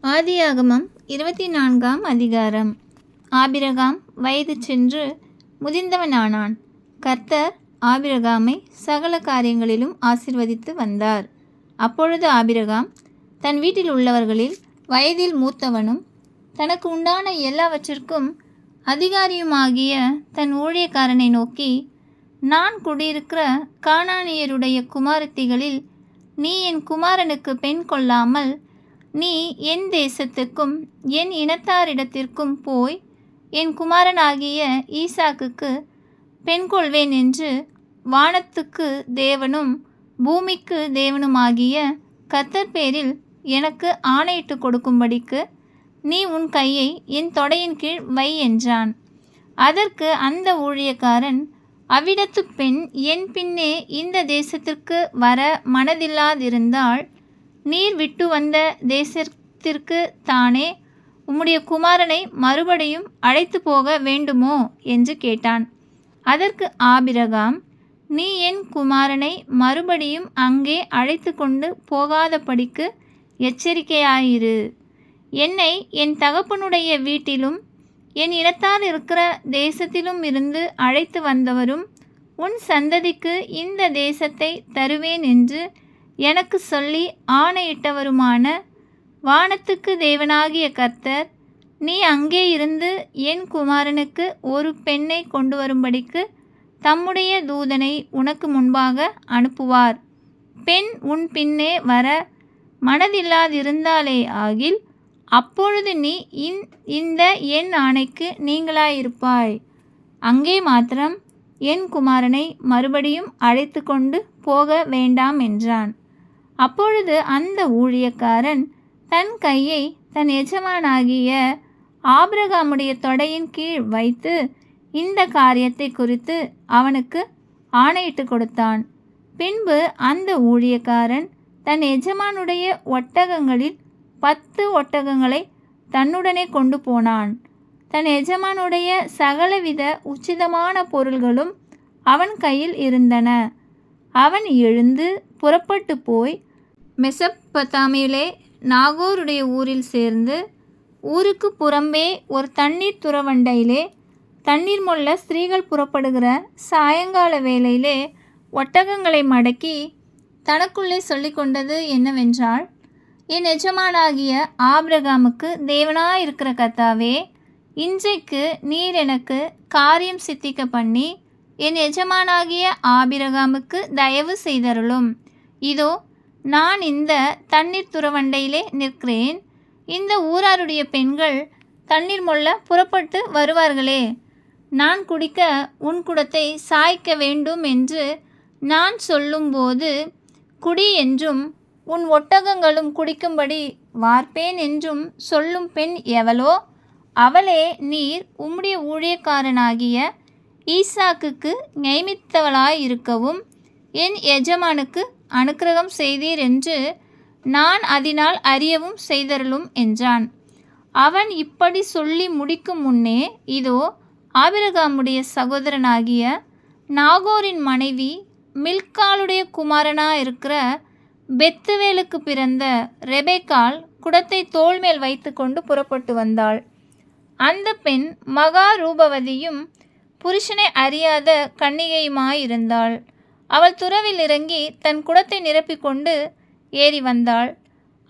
ஆதியாகமம் 24ஆம் அதிகாரம். ஆபிரகாம் வயது சென்று முதிர்ந்தவனானான். கர்த்தர் ஆபிரகாமை சகல காரியங்களிலும் ஆசீர்வதித்து வந்தார். அப்பொழுது ஆபிரகாம் தன் வீட்டில் உள்ளவர்களில் வயதில் மூத்தவனும் தனக்கு உண்டான எல்லாவற்றிற்கும் அதிகாரியுமாகிய தன் ஊழியக்காரனை நோக்கி, நான் குடியிருக்கிற கானானியருடைய குமாரத்திகளில் நீ என் குமாரனுக்கு பெண் கொள்ளாமல் நீ என் தேசத்துக்கும் என் இனத்தாரிடத்திற்கும் போய் என் குமாரனாகிய ஈசாக்குக்கு பெண் கொள்வேன் என்று வானத்துக்கு தேவனும் பூமிக்கு தேவனுமாகிய கர்த்தர் பேரில் எனக்கு ஆணையிட்டு கொடுக்கும்படிக்கு நீ உன் கையை என் தொடையின் கீழ் வை என்றான். அதற்கு அந்த ஊழியக்காரன், அவ்விடத்து பெண் என் பின்னே இந்த தேசத்திற்கு வர மனதில்லாதிருந்தால் நீர் விட்டு வந்த தேசத்திற்கு தானே உம்முடைய குமாரனை மறுபடியும் அழைத்து போக வேண்டுமோ என்று கேட்டான். அதற்கு ஆபிரகாம், நீ என் குமாரனை மறுபடியும் அங்கே அழைத்து கொண்டு போகாதபடிக்கு எச்சரிக்கையாயிரு. என்னை என் தகப்பனுடைய வீட்டிலும் என் இனத்தால் இருக்கிற தேசத்திலும் இருந்து அழைத்து வந்தவரும் உன் சந்ததிக்கு இந்த தேசத்தை தருவேன் என்று எனக்கு சொல்லி ஆணையிட்டவருமான வானத்துக்கு தேவனாகிய கர்த்தர், நீ அங்கே இருந்து என் குமாரனுக்கு ஒரு பெண்ணை கொண்டு வரும்படிக்கு தம்முடைய தூதனை உனக்கு முன்பாக அனுப்புவார். பெண் உன் பின்னே வர மனதில்லாதிருந்தாலே ஆகில் அப்பொழுது நீ இந்த என் ஆணைக்கு நீங்களாயிருப்பாய். அங்கே மாத்திரம் என் குமாரனை மறுபடியும் அழைத்து கொண்டு போக வேண்டாம் என்றான். அப்பொழுது அந்த ஊழியக்காரன் தன் கையை தன் எஜமானாகிய ஆபிரகாமுடைய தொடையின் கீழ் வைத்து இந்த காரியத்தை குறித்து அவனுக்கு ஆணையிட்டு கொடுத்தான். பின்பு அந்த ஊழியக்காரன் தன் எஜமானுடைய ஒட்டகங்களில் 10 ஒட்டகங்களை தன்னுடனே கொண்டு போனான். தன் எஜமானுடைய சகலவித உச்சிதமான பொருள்களும் அவன் கையில் இருந்தன. அவன் எழுந்து புறப்பட்டு போய் மெசொப்பொத்தாமியிலே நாகோருடைய ஊரில் சேர்ந்து, ஊருக்கு புறம்பே ஒரு தண்ணீர் துறவண்டையிலே தண்ணீர் மொள்ள ஸ்திரீகள் புறப்படுகிற சாயங்கால வேளையிலே ஒட்டகங்களை மடக்கி தனக்குள்ளே சொல்லிக்கொண்டது என்னவென்றால், என் எஜமானாகிய ஆபிரகாமுக்கு தேவனாயிருக்கிற கர்த்தாவே, இன்றைக்கு நீர் எனக்கு காரியம் சித்திக்க பண்ணி என் எஜமானாகிய ஆபிரகாமுக்கு தயவு செய்தருளும். இதோ நான் இந்த தண்ணீர் துறவண்டையிலே நிற்கிறேன். இந்த ஊராருடைய பெண்கள் தண்ணீர் மொள்ள புறப்பட்டு வருவார்களே. நான் குடிக்க உன் குடத்தை சாய்க்க வேண்டும் என்று நான் சொல்லும்போது குடி என்றும் உன் ஒட்டகங்களும் குடிக்கும்படி வார்ப்பேன் என்றும் சொல்லும் பெண் எவளோ அவளே நீர் உம்முடைய ஊழியக்காரனாகிய ஈசாக்குக்கு நியமித்தவளாயிருக்கவும் என் எஜமானுக்கு அனுக்கிரகம் செய்தீர் என்று நான் அதனால் அறியவும் செய்தருளும் என்றான். அவன் இப்படி சொல்லி முடிக்கும் முன்னே இதோ ஆபிரகாமுடைய சகோதரனாகிய நாகோரின் மனைவி மில்காளுடைய குமாரனாயிருக்கிற பெத்துவேலுக்கு பிறந்த ரெபெக்காள் குடத்தை தோள்மேல் வைத்து கொண்டு புறப்பட்டு வந்தாள். அந்த பெண் மகா ரூபவதியும் புருஷனை அறியாத கன்னிகையுமாயிருந்தாள். அவள் துறவில் இறங்கி தன் குடத்தை நிரப்பிக்கொண்டு ஏறி வந்தாள்.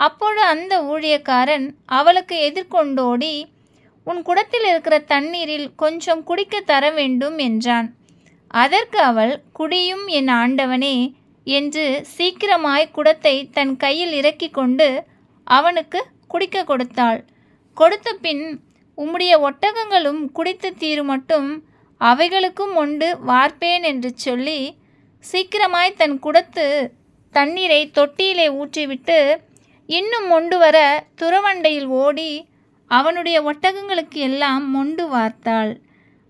அப்பொழுது அந்த ஊழியக்காரன் அவளுக்கு எதிர்கொண்டோடி, உன் குடத்தில் இருக்கிற தண்ணீரில் கொஞ்சம் குடிக்க தர வேண்டும் என்றான். அதற்கு அவள், குடியும் என் ஆண்டவனே என்று சீக்கிரமாய் குடத்தை தன் கையில் இறக்கி கொண்டு அவனுக்கு குடிக்க கொடுத்தாள். கொடுத்த பின், உம்முடைய ஒட்டகங்களும் குடித்து தீருமட்டும் அவைகளுக்கும் உண்டு வார்ப்பேன் என்று சொல்லி சீக்கிரமாய் தன் குடத்து தண்ணீரை தொட்டியிலே ஊற்றிவிட்டு இன்னும் மொண்டு வர துறவண்டையில் ஓடி அவனுடைய ஒட்டகங்களுக்கு எல்லாம் மொண்டு வார்த்தாள்.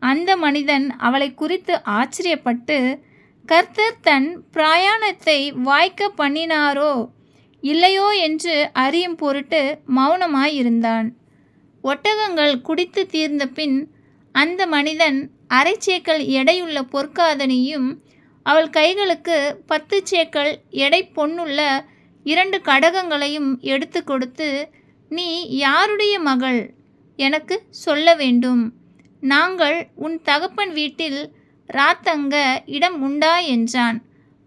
அந்த மனிதன் அவளை குறித்து ஆச்சரியப்பட்டு, கர்த்தர் தன் பிரயாணத்தை வாய்க்க பண்ணினாரோ இல்லையோ என்று அறியும் பொருட்டு மௌனமாயிருந்தான். ஒட்டகங்கள் குடித்து தீர்ந்த பின் அந்த மனிதன் 1/2 சேக்கல் எடையுள்ள பொற்காதனையும் அவள் கைகளுக்கு 10 சேக்கல் எடை பொன்னுள்ள 2 கடகங்களையும் எடுத்து கொடுத்து, நீ யாருடைய மகள்? எனக்கு சொல்ல வேண்டும். நாங்கள் உன் தகப்பன் வீட்டில் ராத்தங்க இடம் உண்டா என்றான்.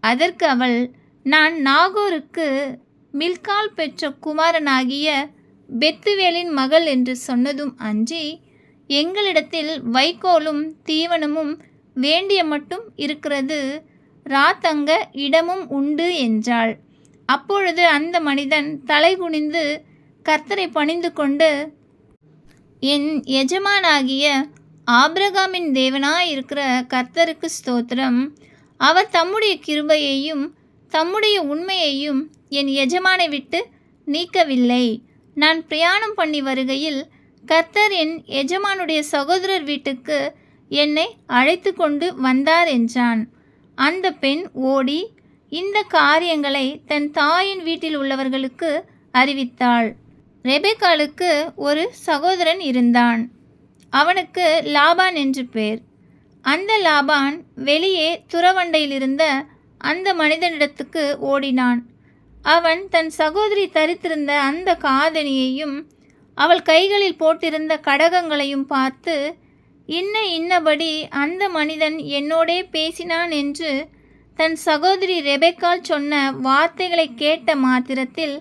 அதற்கு அவள், நான் நாகோருக்கு மில்காள் பெற்ற குமாரனாகிய பெத்துவேலின் மகள் என்று சொன்னதும் அன்றி, எங்களிடத்தில் வைக்கோலும் தீவனமும் வேண்டிய மட்டும் இருக்கிறது, ராத்தங்க இடமும் உண்டு என்றாள். அப்பொழுது அந்த மனிதன் தலைகுனிந்து கர்த்தரை பணிந்து கொண்டு, என் எஜமானாகிய ஆபிரகாமின் தேவனாயிருக்கிற கர்த்தருக்கு ஸ்தோத்திரம். அவர் தம்முடைய கிருபையையும் தம்முடைய உண்மையையும் என் எஜமானை விட்டு நீக்கவில்லை. நான் பிரயாணம் பண்ணி வருகையில் கர்த்தர் என் எஜமானுடைய சகோதரர் வீட்டுக்கு என்னை அழைத்து கொண்டு வந்தார் என்றான். அந்த பெண் ஓடி இந்த காரியங்களை தன் தாயின் வீட்டில் உள்ளவர்களுக்கு அறிவித்தாள். ரெபெக்காளுக்கு ஒரு சகோதரன் இருந்தான். அவனுக்கு லாபான் என்று பேர். அந்த லாபான் வெளியே துறவண்டையில் இருந்த அந்த மனிதனிடத்துக்கு ஓடினான். அவன் தன் சகோதரி தரித்திருந்த அந்த காதணியையும் அவள் கைகளில் போட்டிருந்த கடகங்களையும் பார்த்து, இன்னபடி அந்த மனிதன் என்னோடே பேசினான் என்று தன் சகோதரி ரெபெக்காள் சொன்ன வார்த்தைகளை கேட்ட மாத்திரத்தில்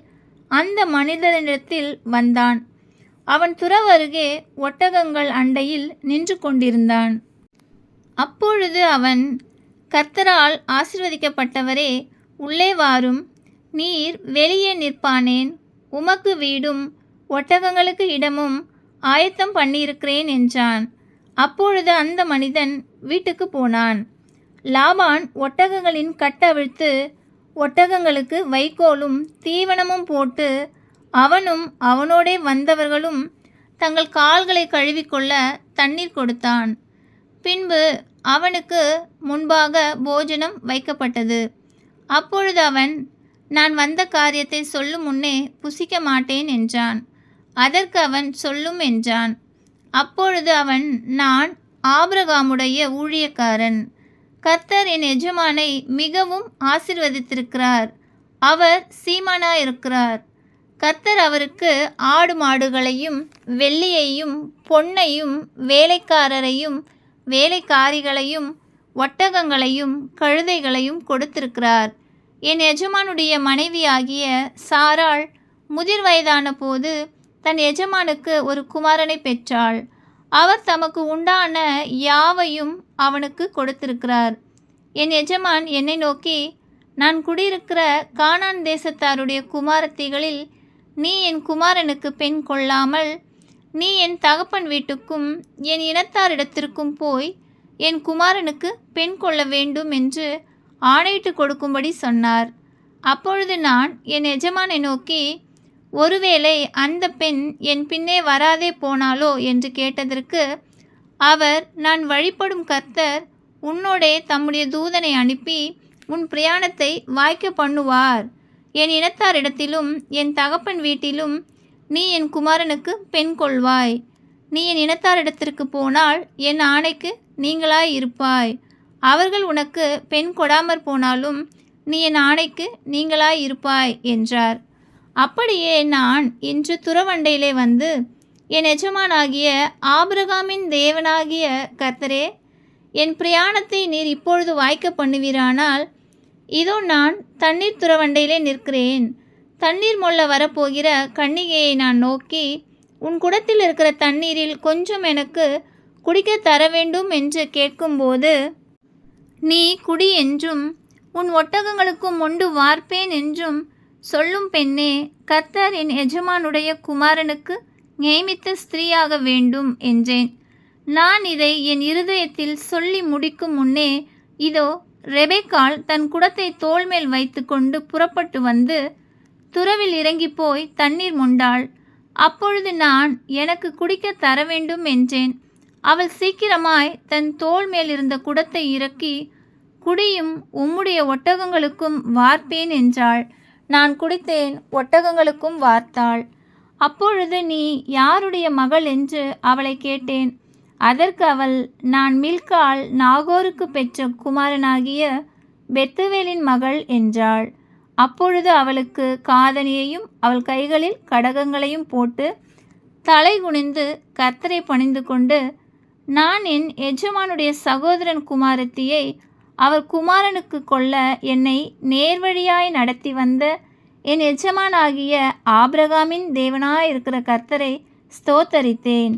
அந்த மனிதனிடத்தில் வந்தான். அவன் துறவருகே ஒட்டகங்கள் அண்டையில் நின்று கொண்டிருந்தான். அப்பொழுது அவன், கர்த்தரால் ஆசீர்வதிக்கப்பட்டவரே, உள்ளே வாரும். நீர் வெளியே நிற்பானேன்? உமக்கு வீடும் ஒட்டகங்களுக்கு இடமும் ஆயத்தம் பண்ணியிருக்கிறேன் என்றான். அப்பொழுது அந்த மனிதன் வீட்டுக்கு போனான். லாபான் ஒட்டகங்களின் கட்டவிழ்த்து ஒட்டகங்களுக்கு வைக்கோலும் தீவனமும் போட்டு அவனும் அவனோடே வந்தவர்களும் தங்கள் கால்களை கழுவிக்கொள்ள தண்ணீர் கொடுத்தான். பின்பு அவனுக்கு முன்பாக போஜனம் வைக்கப்பட்டது. அப்பொழுது அவன், நான் வந்த காரியத்தை சொல்லும் முன்னே புசிக்க மாட்டேன் என்றான். அதற்கு அவன், சொல்லும் என்றான். அப்பொழுது அவன், நான் ஆபிரகாமுடைய ஊழியக்காரன். கர்த்தர் என் எஜமானை மிகவும் ஆசீர்வதித்திருக்கிறார். அவர் சீமானாயிருக்கிறார். கர்த்தர் அவருக்கு ஆடு மாடுகளையும் வெள்ளியையும் பொன்னையும் வேலைக்காரரையும் வேலைக்காரிகளையும் ஒட்டகங்களையும் கழுதைகளையும் கொடுத்திருக்கிறார். என் எஜமானுடைய மனைவியாகிய சாராள் முதிர் வயதான போது தன் எஜமானுக்கு ஒரு குமாரனை பெற்றாள். அவர் தமக்கு உண்டான யாவையும் அவனுக்கு கொடுத்திருக்கிறார். என் எஜமான் என்னை நோக்கி, நான் குடியிருக்கிற கானான் தேசத்தாருடைய குமாரத்திகளில் நீ என் குமாரனுக்கு பெண் கொள்ளாமல் நீ என் தகப்பன் வீட்டுக்கும் என் இனத்தாரிடத்திற்கும் போய் என் குமாரனுக்கு பெண் கொள்ள வேண்டும் என்று ஆணையிட்டு கொடுக்கும்படி சொன்னார். அப்பொழுது நான் என் எஜமானை நோக்கி, ஒருவேளை அந்த பெண் என் பின்னே வராதே போனாலோ என்று கேட்டதற்கு அவர், நான் வழிபடும் கர்த்தர் உன்னோடே தம்முடைய தூதனை அனுப்பி உன் பிரயாணத்தை வாய்க்க பண்ணுவார். என் இனத்தாரிடத்திலும் என் தகப்பன் வீட்டிலும் நீ என் குமாரனுக்கு பெண் கொள்வாய். நீ என் இனத்தாரிடத்திற்கு போனால் என் ஆணைக்கு நீங்களாய் இருப்பாய். அவர்கள் உனக்கு பெண் கொடாமற் போனாலும் நீ என் ஆணைக்கு நீங்களாய் இருப்பாய் என்றார். அப்படியே நான் இன்று துறவண்டையிலே வந்து, என் எஜமானாகிய ஆபிரகாமின் தேவனாகிய கர்த்தரே, என் பிரயாணத்தை நீர் இப்பொழுது வாய்க்க பண்ணுவீரானால், இதோ நான் தண்ணீர் துறவண்டையிலே நிற்கிறேன். தண்ணீர் மொள்ள வரப்போகிற கன்னிகையை நான் நோக்கி, உன் குடத்தில் இருக்கிற தண்ணீரில் கொஞ்சம் எனக்கு குடிக்க தர வேண்டும் என்று கேட்கும்போது, நீ குடி என்றும் உன் ஒட்டகங்களுக்கும் மொண்டு வார்ப்பேன் என்றும் சொல்லும் பெண்ணே, கர்த்தர் என் எஜமானுடைய குமாரனுக்கு நியமித்த ஸ்திரீயாக வேண்டும் என்றேன். நான் இதை என் இருதயத்தில் சொல்லி முடிக்கும் முன்னே, இதோ ரெபெக்காள் தன் குடத்தை தோள்மேல் வைத்து கொண்டு புறப்பட்டு வந்து துறவில் இறங்கி போய் தண்ணீர் மொண்டாள். அப்பொழுது நான், எனக்கு குடிக்க தர வேண்டும் என்றேன். அவள் சீக்கிரமாய் தன் தோள் மேலிருந்த குடத்தை இறக்கி, குடியும், உம்முடைய ஒட்டகங்களுக்கும் வார்ப்பேன் என்றாள். நான் குடித்தேன், ஒட்டகங்களுக்கும் வார்த்தாள். அப்பொழுது நீ யாருடைய மகள் என்று அவளை கேட்டேன். அதற்கு அவள், நான் மில்காள் நாகோருக்கு பெற்ற குமாரனாகிய பெத்துவேலின் மகள் என்றாள். அப்பொழுது அவளுக்கு காதணியையும் அவள் கைகளில் கடகங்களையும் போட்டு தலை குனிந்து கர்த்தரை பணிந்து கொண்டு, நான் என் எஜமானுடைய சகோதரன் குமாரத்தியை அவர் குமாரனுக்கு கொள்ள என்னை நேர்வழியாய் நடத்தி வந்த என் எஜமானாகிய ஆபிரகாமின் தேவனாயிருக்கிற கர்த்தரை ஸ்தோத்தரித்தேன்.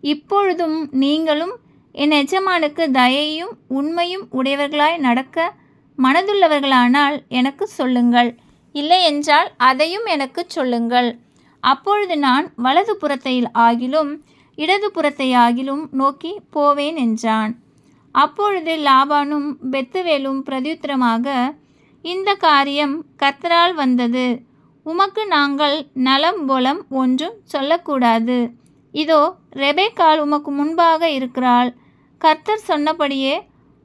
இப்பொழுதும் நீங்களும் என் எஜமானுக்கு தயையும் உண்மையும் உடையவர்களாய் நடக்க மனதுள்ளவர்களானால் எனக்கு சொல்லுங்கள், இல்லையென்றால் அதையும் எனக்கு சொல்லுங்கள். அப்பொழுது நான் வலது புறத்தை ஆகிலும் இடது புறத்தை ஆகிலும் நோக்கி போவேன் என்றான். அப்பொழுது லாபானும் பெத்துவேலும் பிரதியுத்தரமாக, இந்த காரியம் கர்த்தரால் வந்தது, உமக்கு நாங்கள் நலம் பொலம் ஒன்றும் சொல்லக்கூடாது. இதோ ரெபெக்காள் உமக்கு முன்பாக இருக்கிறாள். கர்த்தர் சொன்னபடியே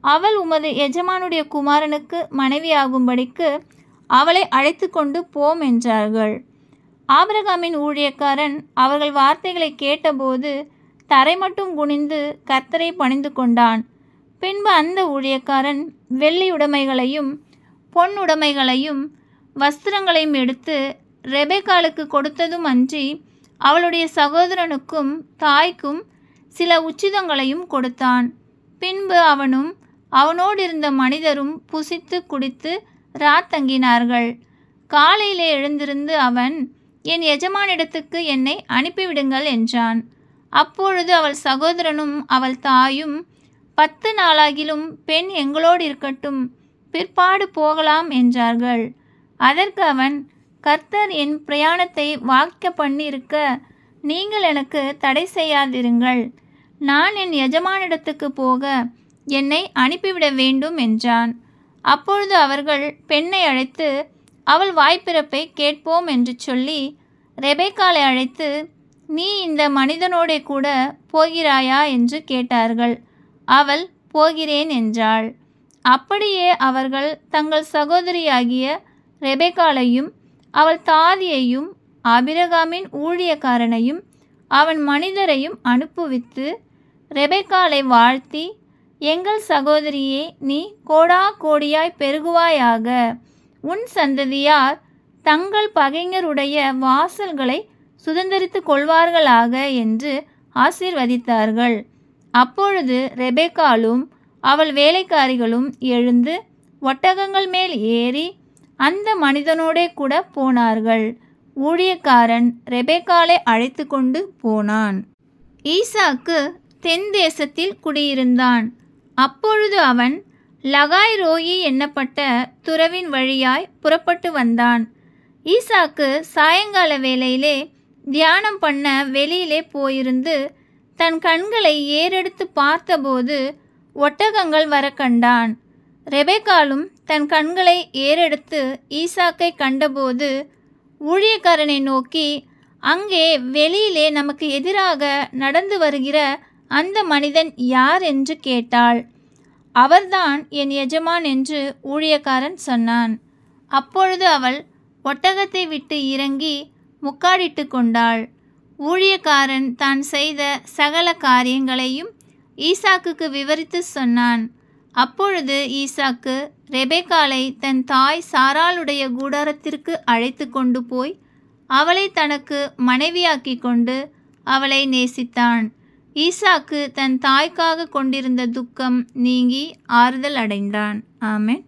அவள் உமது எஜமானுடைய குமாரனுக்கு மனைவியாகும்படிக்கு அவளை அழைத்து கொண்டு போம் என்றார்கள். ஆபிரகாமின் ஊழியக்காரன் அவர்கள் வார்த்தைகளை கேட்டபோது தரை மட்டும் குனிந்து கர்த்தரை பணிந்து கொண்டான். பின்பு அந்த ஊழியக்காரன் வெள்ளி உடைமைகளையும் பொன்னுடைமைகளையும் வஸ்திரங்களையும் எடுத்து ரெபெக்காளுக்கு கொடுத்ததும் அன்றி அவளுடைய சகோதரனுக்கும் தாய்க்கும் சில உச்சிதங்களையும் கொடுத்தான். பின்பு அவனும் அவனோடிருந்த மனிதரும் புசித்து குடித்து ராத்தங்கினார்கள். காலையிலே எழுந்திருந்து அவன், என் எஜமானிடத்துக்கு என்னை அனுப்பிவிடுங்கள் என்றான். அப்பொழுது அவள் சகோதரனும் அவள் தாயும், 10 நாளாகிலும் பெண் எங்களோடு இருக்கட்டும், பிற்பாடு போகலாம் என்றார்கள். அதற்கு அவன், கர்த்தர் என் பிரயாணத்தை வாய்க்க பண்ணியிருக்க நீங்கள் எனக்கு தடை செய்யாதிருங்கள். நான் என் எஜமானிடத்துக்கு போக என்னை அனுப்பிவிட வேண்டும் என்றான். அப்பொழுது அவர்கள் பெண்ணை அழைத்து அவள் வாய்ப்பிறப்பை கேட்போம் என்று சொல்லி ரெபெக்காளை அழைத்து, நீ இந்த மனிதனோடே கூட போகிறாயா என்று கேட்டார்கள். அவள் போகிறேன் என்றாள். அப்படியே அவர்கள் தங்கள் சகோதரியாகிய ரெபெக்காளையும் அவள் தாதியையும் ஆபிரகாமின் ஊழியக்காரனையும் அவன் மனிதரையும் அனுப்புவித்து ரெபெக்காளை வாழ்த்தி, எங்கள் சகோதரியே, நீ கோடா கோடியாய் பெருகுவாயாக, உன் சந்ததியார் தங்கள் பகைஞருடைய வாசல்களை சுதந்தரித்து கொள்வார்களாக என்று ஆசீர்வதித்தார்கள். அப்பொழுது ரெபெக்காளும் அவள் வேலைக்காரிகளும் எழுந்து ஒட்டகங்கள் மேல் ஏறி அந்த மனிதனோடே கூட போனார்கள். ஊழியக்காரன் ரெபெக்காளை அழைத்து கொண்டு போனான். ஈசாக்கு தென் தேசத்தில் குடியிருந்தான். அப்பொழுது அவன் லகாய் ரோயி என்னப்பட்ட துறவின் வழியாய் புறப்பட்டு வந்தான். ஈசாக்கு சாயங்கால வேளையிலே தியானம் பண்ண வெளியிலே போயிருந்து தன் கண்களை ஏறெடுத்து பார்த்தபோது ஒட்டகங்கள் வர கண்டான். ரெபெக்காளும் தன் கண்களை ஏறெடுத்து ஈசாக்கை கண்டபோது ஊழியக்காரனை நோக்கி, அங்கே வெளியிலே நமக்கு எதிராக நடந்து வருகிற அந்த மனிதன் யார் என்று கேட்டாள். அவர்தான் என் எஜமான் என்று ஊழியக்காரன் சொன்னான். அப்பொழுது அவள் ஒட்டகத்தை விட்டு இறங்கி முக்காடிட்டு கொண்டாள். ஊழியக்காரன் தான் செய்த சகல காரியங்களையும் ஈசாக்குக்கு விவரித்து சொன்னான். அப்பொழுது ஈசாக்கு ரெபெக்காளை தன் தாய் சாராளுடைய கூடாரத்திற்கு அழைத்து கொண்டு போய் அவளை தனக்கு மனைவியாக்கி கொண்டு அவளை நேசித்தான். ஈசாக்கு தன் தாய்க்காக கொண்டிருந்த துக்கம் நீங்கி ஆறுதல் அடைந்தான். ஆமென்.